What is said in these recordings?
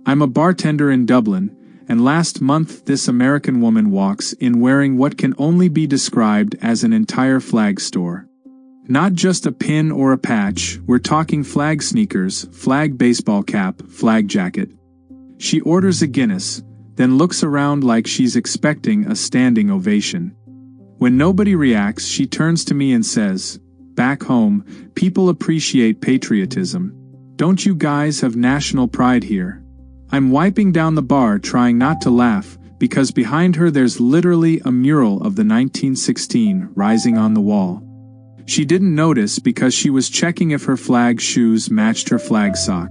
I'm a bartender in Dublin, and last month this American woman walks in wearing what can only be described as an entire flag store. Not just a pin or a patch, we're talking flag sneakers, flag baseball cap, flag jacket. She orders a Guinness, then looks around like she's expecting a standing ovation. When nobody reacts, she turns to me and says, "Back home, people appreciate patriotism. Don't you guys have national pride here?" I'm wiping down the bar trying not to laugh, because behind her there's literally a mural of the 1916 rising on the wall. She didn't notice because she was checking if her flag shoes matched her flag sock.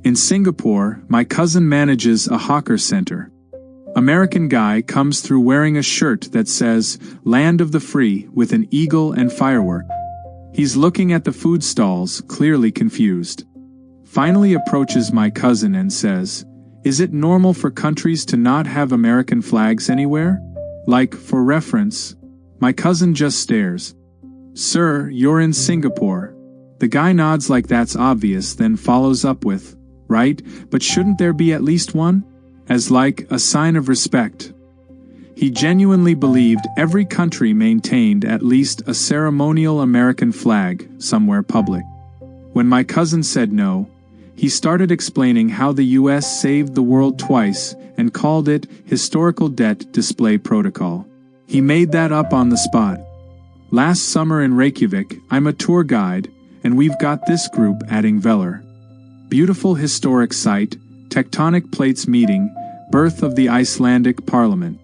In Singapore, my cousin manages a hawker center. American guy comes through wearing a shirt that says, "Land of the Free," with an eagle and firework. He's looking at the food stalls, clearly confused. Finally approaches my cousin and says, "Is it normal for countries to not have American flags anywhere? Like, for reference?" My cousin just stares. "Sir, you're in Singapore." The guy nods like that's obvious, then follows up with, "Right, but shouldn't there be at least one? As like a sign of respect." He genuinely believed every country maintained at least a ceremonial American flag somewhere public. When my cousin said no, he started explaining how the US saved the world twice and called it historical debt display protocol. He made that up on the spot. Last summer in Reykjavik, I'm a tour guide, and we've got this group adding Velar. Beautiful historic site, tectonic plates meeting, birth of the Icelandic parliament.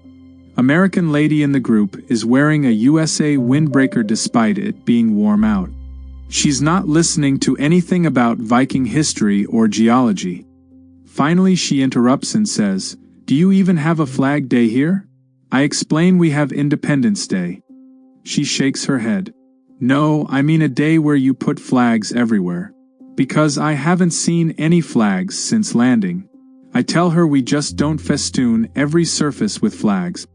American lady in the group is wearing a USA windbreaker despite it being warm out. She's not listening to anything about Viking history or geology. Finally she interrupts and says, "Do you even have a flag day here?" I explain we have Independence Day. She shakes her head. "No, I mean a day where you put flags everywhere. Because I haven't seen any flags since landing." I tell her we just don't festoon every surface with flags.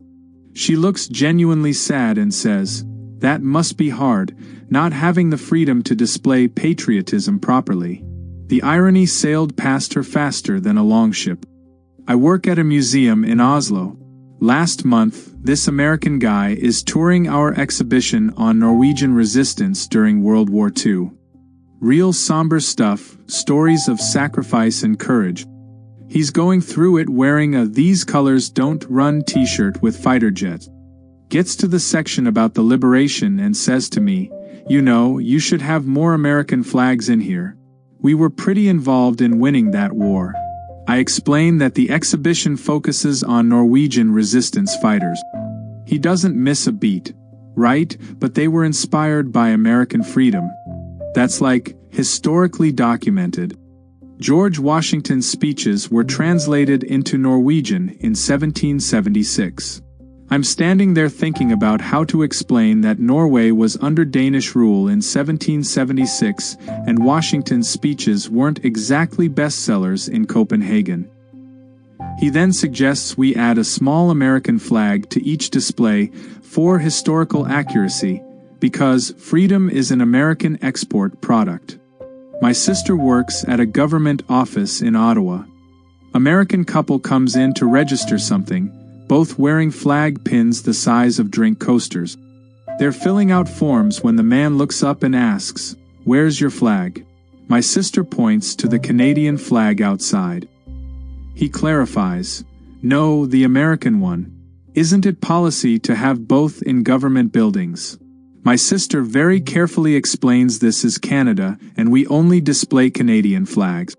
She looks genuinely sad and says, "That must be hard, not having the freedom to display patriotism properly." The irony sailed past her faster than a longship. I work at a museum in Oslo. Last month, this American guy is touring our exhibition on Norwegian resistance during World War II. Real somber stuff, stories of sacrifice and courage. He's going through it wearing a "These Colors Don't Run" t-shirt with fighter jets. Gets to the section about the liberation and says to me, "You know, you should have more American flags in here. We were pretty involved in winning that war." I explain that the exhibition focuses on Norwegian resistance fighters. He doesn't miss a beat. Right, but they were inspired by American freedom. That's like, historically documented. George Washington's speeches were translated into Norwegian in 1776. I'm standing there thinking about how to explain that Norway was under Danish rule in 1776 and Washington's speeches weren't exactly bestsellers in Copenhagen. He then suggests we add a small American flag to each display for historical accuracy, because freedom is an American export product. My sister works at a government office in Ottawa. American couple comes in to register something, both wearing flag pins the size of drink coasters. They're filling out forms when the man looks up and asks, "Where's your flag?" My sister points to the Canadian flag outside. He clarifies, "No, the American one. Isn't it policy to have both in government buildings?" My sister very carefully explains this is Canada and we only display Canadian flags.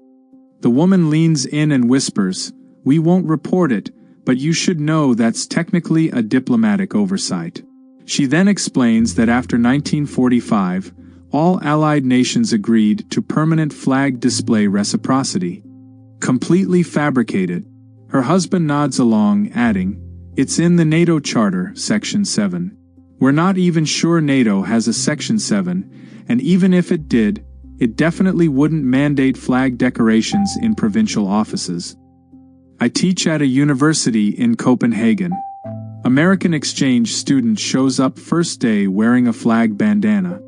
The woman leans in and whispers, "We won't report it, but you should know that's technically a diplomatic oversight." She then explains that after 1945, all Allied nations agreed to permanent flag display reciprocity. Completely fabricated. Her husband nods along, adding, "It's in the NATO Charter, Section 7. We're not even sure NATO has a Section 7, and even if it did, it definitely wouldn't mandate flag decorations in provincial offices." I teach at a university in Copenhagen. American exchange student shows up first day wearing a flag bandana.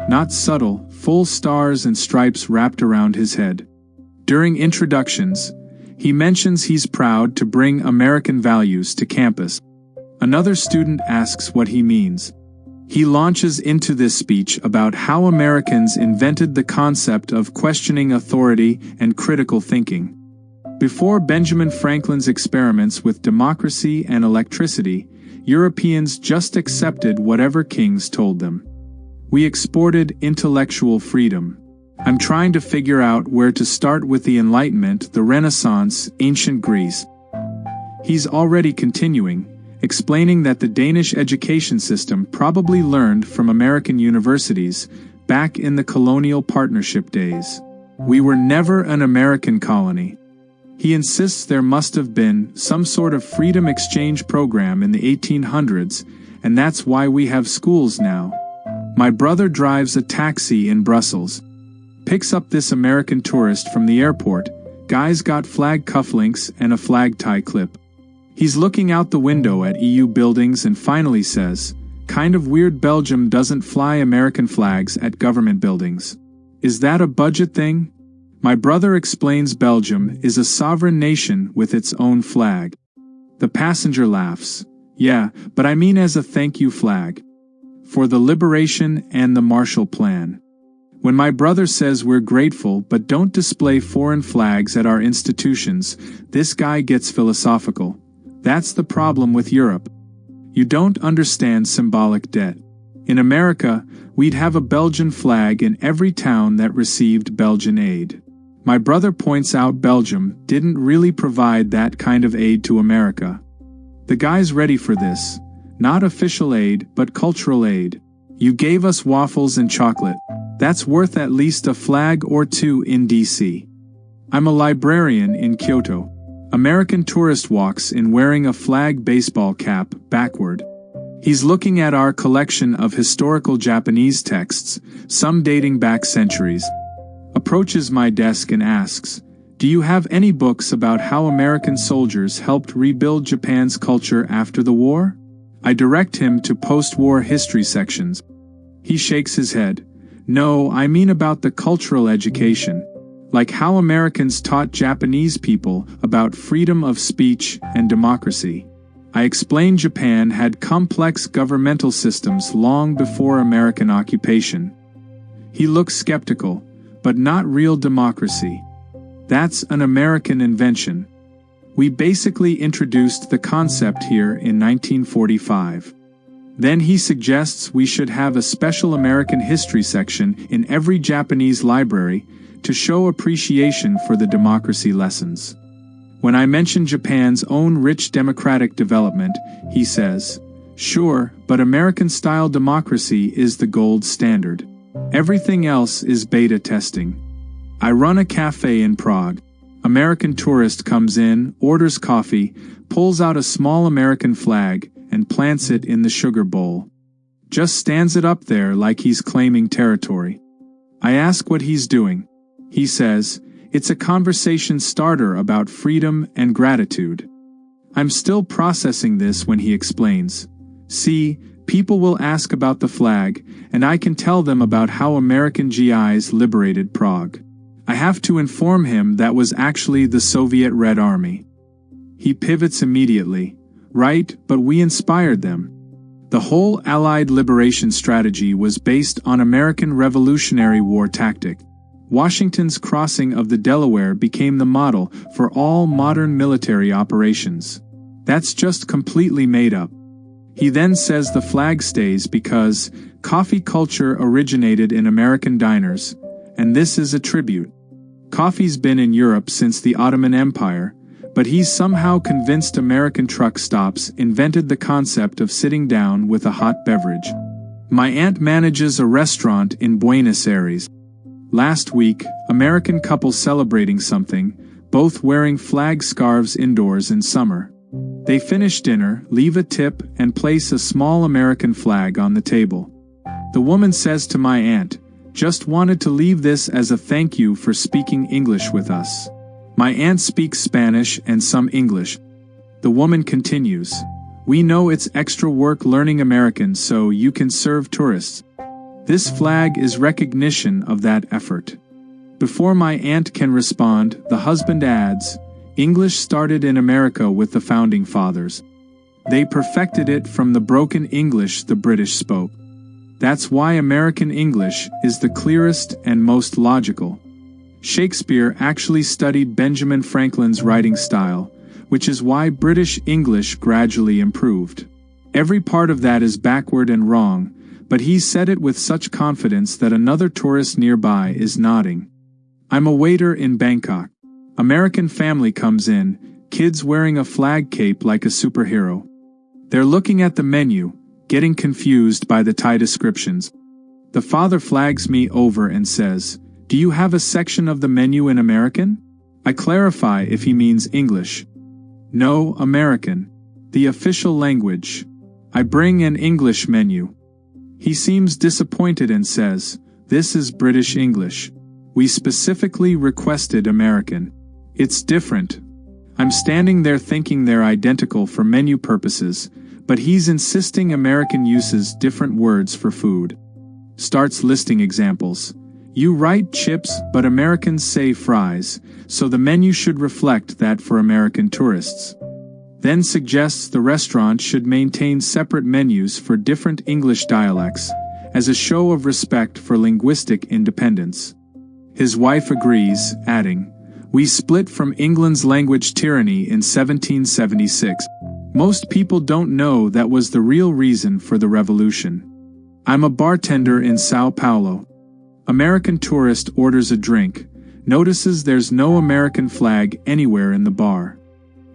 Not subtle, full stars and stripes wrapped around his head. During introductions, He mentions he's proud to bring American values to campus. Another student asks what he means. He launches into this speech about how Americans invented the concept of questioning authority and critical thinking. Before Benjamin Franklin's experiments with democracy and electricity, Europeans just accepted whatever kings told them. We exported intellectual freedom. I'm trying to figure out where to start with the Enlightenment, the Renaissance, ancient Greece. He's already continuing, explaining that the Danish education system probably learned from American universities back in the colonial partnership days. We were never an American colony. He insists there must have been some sort of freedom exchange program in the 1800s, and that's why we have schools now. My brother drives a taxi in Brussels. Picks up this American tourist from the airport. Guy's got flag cufflinks and a flag tie clip. He's looking out the window at EU buildings and finally says, "Kind of weird Belgium doesn't fly American flags at government buildings. Is that a budget thing?" My brother explains Belgium is a sovereign nation with its own flag. The passenger laughs. "Yeah, but I mean as a thank you flag. For the liberation and the Marshall Plan." When my brother says we're grateful but don't display foreign flags at our institutions, this guy gets philosophical. That's the problem with Europe. You don't understand symbolic debt. In America, we'd have a Belgian flag in every town that received Belgian aid. My brother points out Belgium didn't really provide that kind of aid to America. The guy's ready for this. Not official aid, but cultural aid. You gave us waffles and chocolate. That's worth at least a flag or two in DC. I'm a librarian in Kyoto. American tourist walks in wearing a flag baseball cap backward. He's looking at our collection of historical Japanese texts, some dating back centuries. Approaches my desk and asks, "Do you have any books about how American soldiers helped rebuild Japan's culture after the war?" I direct him to post-war history sections. He shakes his head. "No, I mean about the cultural education. Like how Americans taught Japanese people about freedom of speech and democracy." I explain Japan had complex governmental systems long before American occupation. He looks skeptical, but not real democracy. That's an American invention. We basically introduced the concept here in 1945. Then he suggests we should have a special American history section in every Japanese library to show appreciation for the democracy lessons. When I mention Japan's own rich democratic development, he says, "Sure, but American-style democracy is the gold standard. Everything else is beta testing." I run a cafe in Prague. American tourist comes in, orders coffee, pulls out a small American flag, and plants it in the sugar bowl. Just stands it up there like he's claiming territory. I ask what he's doing. He says, "It's a conversation starter about freedom and gratitude." I'm still processing this when he explains. "See, people will ask about the flag, and I can tell them about how American GIs liberated Prague. I have to inform him that was actually the Soviet Red Army." He pivots immediately. "Right, but we inspired them. The whole Allied liberation strategy was based on American Revolutionary War tactic. Washington's crossing of the Delaware became the model for all modern military operations. That's just completely made up." He then says the flag stays because coffee culture originated in American diners, and this is a tribute. Coffee's been in Europe since the Ottoman Empire, but he's somehow convinced American truck stops invented the concept of sitting down with a hot beverage. My aunt manages a restaurant in Buenos Aires. Last week, American couple celebrating something, both wearing flag scarves indoors in summer. They finish dinner, leave a tip, and place a small American flag on the table. The woman says to my aunt, "Just wanted to leave this as a thank you for speaking English with us." My aunt speaks Spanish and some English. The woman continues, "We know it's extra work learning American so you can serve tourists. This flag is recognition of that effort." Before my aunt can respond, the husband adds, English started in America with the Founding Fathers. They perfected it from the broken English the British spoke. That's why American English is the clearest and most logical. Shakespeare actually studied Benjamin Franklin's writing style, which is why British English gradually improved. Every part of that is backward and wrong, but he said it with such confidence that another tourist nearby is nodding. I'm a waiter in Bangkok. American family comes in, kids wearing a flag cape like a superhero. They're looking at the menu, getting confused by the Thai descriptions. The father flags me over and says, "Do you have a section of the menu in American?" I clarify if he means English. No, American. The official language. I bring an English menu. He seems disappointed and says, "This is British English. We specifically requested American. It's different." I'm standing there thinking they're identical for menu purposes, but he's insisting American uses different words for food. Starts listing examples. You write chips, but Americans say fries, so the menu should reflect that for American tourists. Then suggests the restaurant should maintain separate menus for different English dialects, as a show of respect for linguistic independence. His wife agrees, adding, "We split from England's language tyranny in 1776. Most people don't know that was the real reason for the revolution." I'm a bartender in Sao Paulo. American tourist orders a drink, notices there's no American flag anywhere in the bar.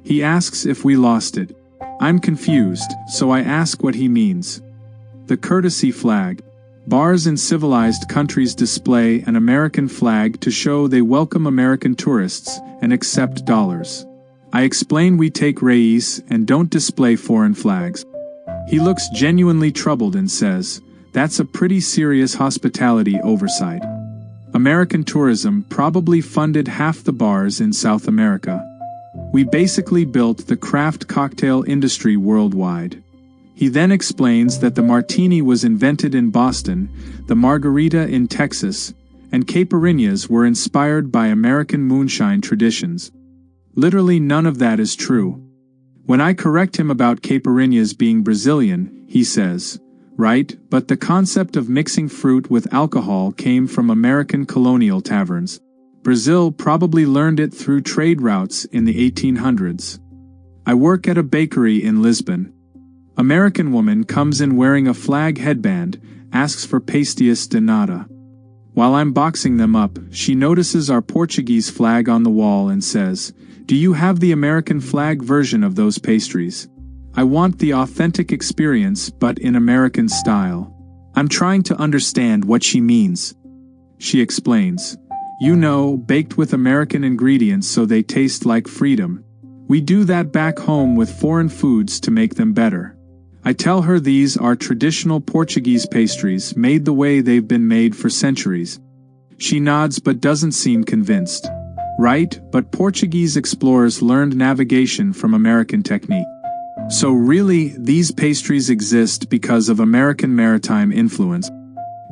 He asks if we lost it. I'm confused, so I ask what he means. The courtesy flag. Bars in civilized countries display an American flag to show they welcome American tourists and accept dollars. I explain we take reis and don't display foreign flags. He looks genuinely troubled and says, "That's a pretty serious hospitality oversight." American tourism probably funded half the bars in South America. We basically built the craft cocktail industry worldwide. He then explains that the martini was invented in Boston, the margarita in Texas, and caipirinhas were inspired by American moonshine traditions. Literally none of that is true. When I correct him about caipirinhas being Brazilian, he says, "Right, but the concept of mixing fruit with alcohol came from American colonial taverns. Brazil probably learned it through trade routes in the 1800s. I work at a bakery in Lisbon. American woman comes in wearing a flag headband, asks for pastéis de nata. While I'm boxing them up, she notices our Portuguese flag on the wall and says, "Do you have the American flag version of those pastries? I want the authentic experience but in American style." I'm trying to understand what she means. She explains, "You know, baked with American ingredients so they taste like freedom. We do that back home with foreign foods to make them better." I tell her these are traditional Portuguese pastries made the way they've been made for centuries. She nods but doesn't seem convinced. Right, but Portuguese explorers learned navigation from American technique. So really, these pastries exist because of American maritime influence.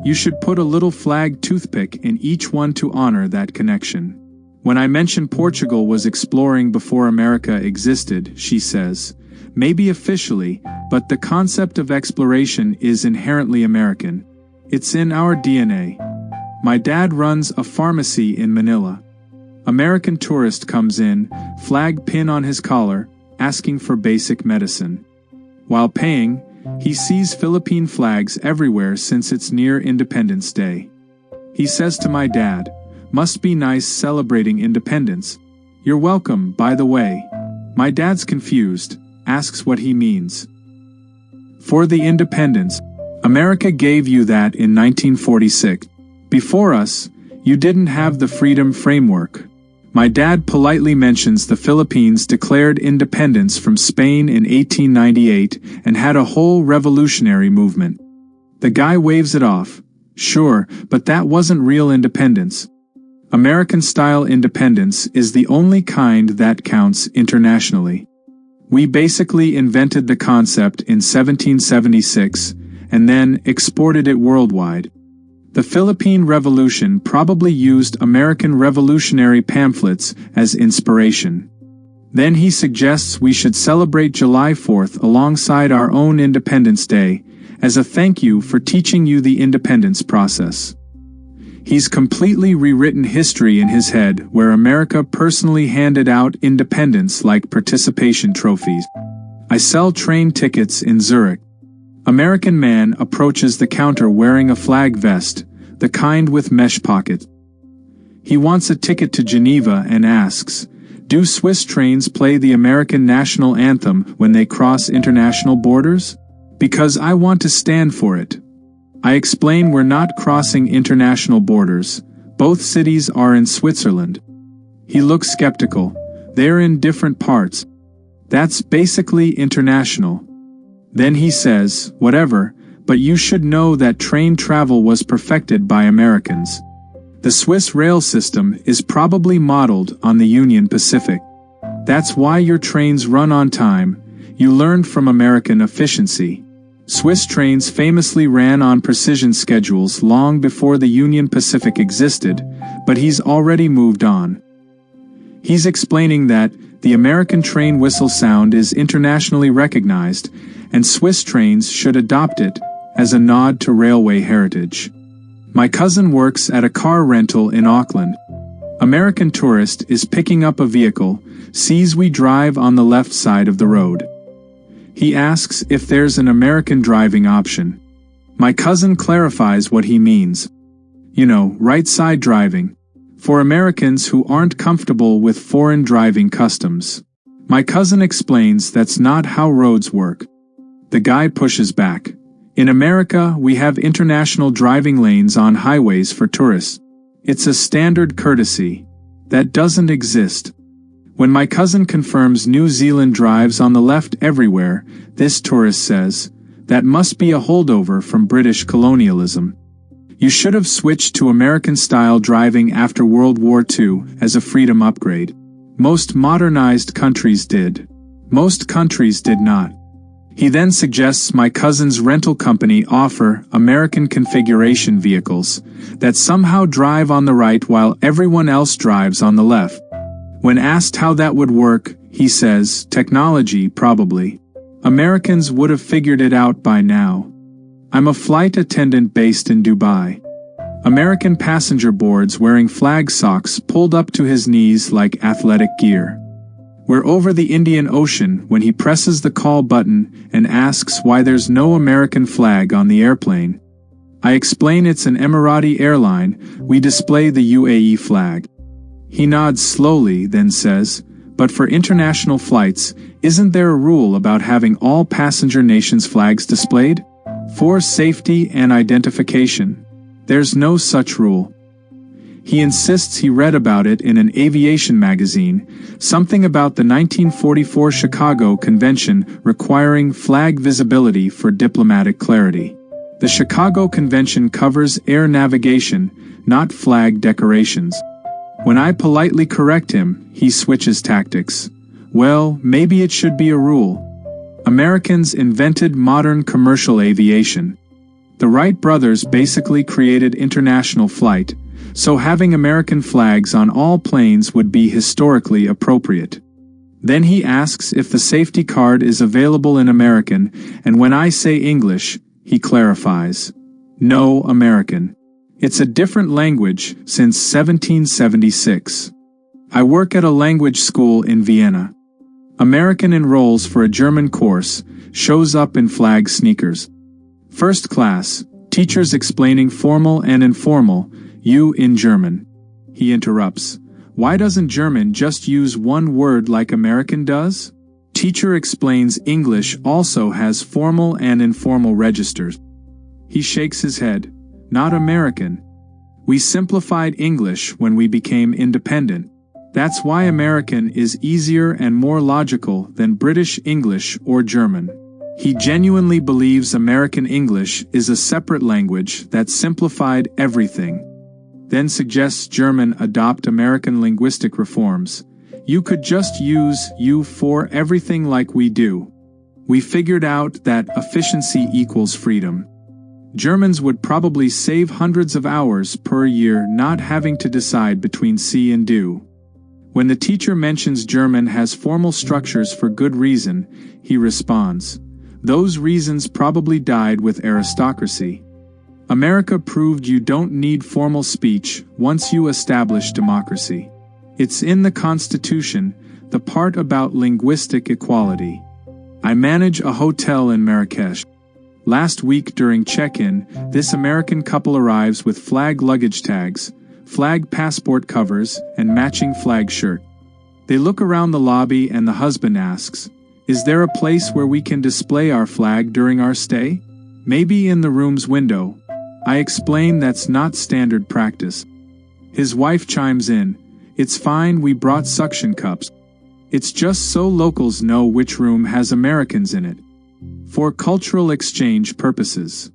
You should put a little flag toothpick in each one to honor that connection. When I mention Portugal was exploring before America existed, she says, "Maybe officially, but the concept of exploration is inherently American. It's in our DNA." My dad runs a pharmacy in Manila. American tourist comes in, flag pin on his collar, asking for basic medicine. While paying, he sees Philippine flags everywhere since it's near Independence Day. He says to my dad, "Must be nice celebrating independence." "You're welcome, by the way." My dad's confused, asks what he means. "For the independence. America gave you that in 1946. Before us, you didn't have the freedom framework." My dad politely mentions the Philippines declared independence from Spain in 1898 and had a whole revolutionary movement. The guy waves it off. "Sure, but that wasn't real independence. American-style independence is the only kind that counts internationally. We basically invented the concept in 1776 and then exported it worldwide. The Philippine Revolution probably used American revolutionary pamphlets as inspiration. Then he suggests we should celebrate July 4th alongside our own Independence Day, as a thank you for teaching you the independence process. He's completely rewritten history in his head, where America personally handed out independence like participation trophies. I sell train tickets in Zurich. American man approaches the counter wearing a flag vest, the kind with mesh pockets. He wants a ticket to Geneva and asks, "Do Swiss trains play the American national anthem when they cross international borders? Because I want to stand for it." I explain we're not crossing international borders. Both cities are in Switzerland. He looks skeptical. They're in different parts. That's basically international. Then he says, "Whatever, but you should know that train travel was perfected by Americans. The Swiss rail system is probably modeled on the Union Pacific. That's why your trains run on time. You learned from American efficiency." Swiss trains famously ran on precision schedules long before the Union Pacific existed, but he's already moved on. He's explaining that the American train whistle sound is internationally recognized, and Swiss trains should adopt it as a nod to railway heritage. My cousin works at a car rental in Auckland. American tourist is picking up a vehicle, sees we drive on the left side of the road. He asks if there's an American driving option. My cousin clarifies what he means. You know, right side driving. For Americans who aren't comfortable with foreign driving customs. My cousin explains that's not how roads work. The guy pushes back. In America, we have international driving lanes on highways for tourists. It's a standard courtesy. That doesn't exist. When my cousin confirms New Zealand drives on the left everywhere, this tourist says, "That must be a holdover from British colonialism. You should have switched to American-style driving after World War II as a freedom upgrade. Most modernized countries did. Most countries did not." He then suggests my cousin's rental company offer American configuration vehicles that somehow drive on the right while everyone else drives on the left. When asked how that would work, he says, "Technology, probably. Americans would have figured it out by now." I'm a flight attendant based in Dubai. American passenger boards wearing flag socks pulled up to his knees like athletic gear. We're over the Indian Ocean when he presses the call button and asks why there's no American flag on the airplane. I explain it's an Emirati airline, we display the UAE flag. He nods slowly, then says, "But for international flights, isn't there a rule about having all passenger nations' flags displayed? For safety and identification." There's no such rule. He insists he read about it in an Aviation magazine, something about the 1944 Chicago Convention requiring flag visibility for diplomatic clarity. The Chicago Convention covers air navigation, not flag decorations. When I politely correct him, he switches tactics. Well, maybe it should be a rule. Americans invented modern commercial aviation. The Wright brothers basically created international flight, so having American flags on all planes would be historically appropriate. Then he asks if the safety card is available in American, and when I say English, he clarifies. No American. It's a different language since 1776. I work at a language school in Vienna. American enrolls for a German course, shows up in flag sneakers. First class, teachers explaining formal and informal, you in German. He interrupts. Why doesn't German just use one word like American does? Teacher explains English also has formal and informal registers. He shakes his head. Not American. We simplified English when we became independent. That's why American is easier and more logical than British English or German. He genuinely believes American English is a separate language that simplified everything. Then suggests German adopt American linguistic reforms. You could just use you for everything like we do. We figured out that efficiency equals freedom. Germans would probably save hundreds of hours per year not having to decide between see and do. When the teacher mentions German has formal structures for good reason, he responds, "Those reasons probably died with aristocracy. America proved you don't need formal speech once you establish democracy. It's in the Constitution, the part about linguistic equality." I manage a hotel in Marrakesh. Last week during check-in, this American couple arrives with flag luggage tags, flag passport covers, and matching flag shirt. They look around the lobby and the husband asks, "Is there a place where we can display our flag during our stay?" "Maybe in the room's window." I explain that's not standard practice. His wife chimes in, "It's fine, we brought suction cups. It's just so locals know which room has Americans in it. For cultural exchange purposes."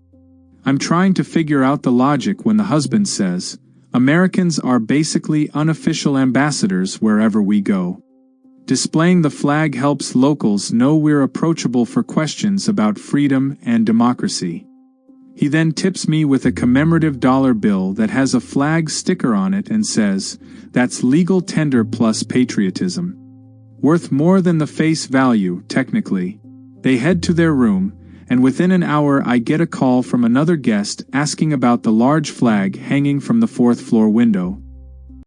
I'm trying to figure out the logic when the husband says, "Americans are basically unofficial ambassadors wherever we go. Displaying the flag helps locals know we're approachable for questions about freedom and democracy." He then tips me with a commemorative dollar bill that has a flag sticker on it and says, "That's legal tender plus patriotism." Worth more than the face value, technically. They head to their room, and within an hour I get a call from another guest asking about the large flag hanging from the fourth-floor window.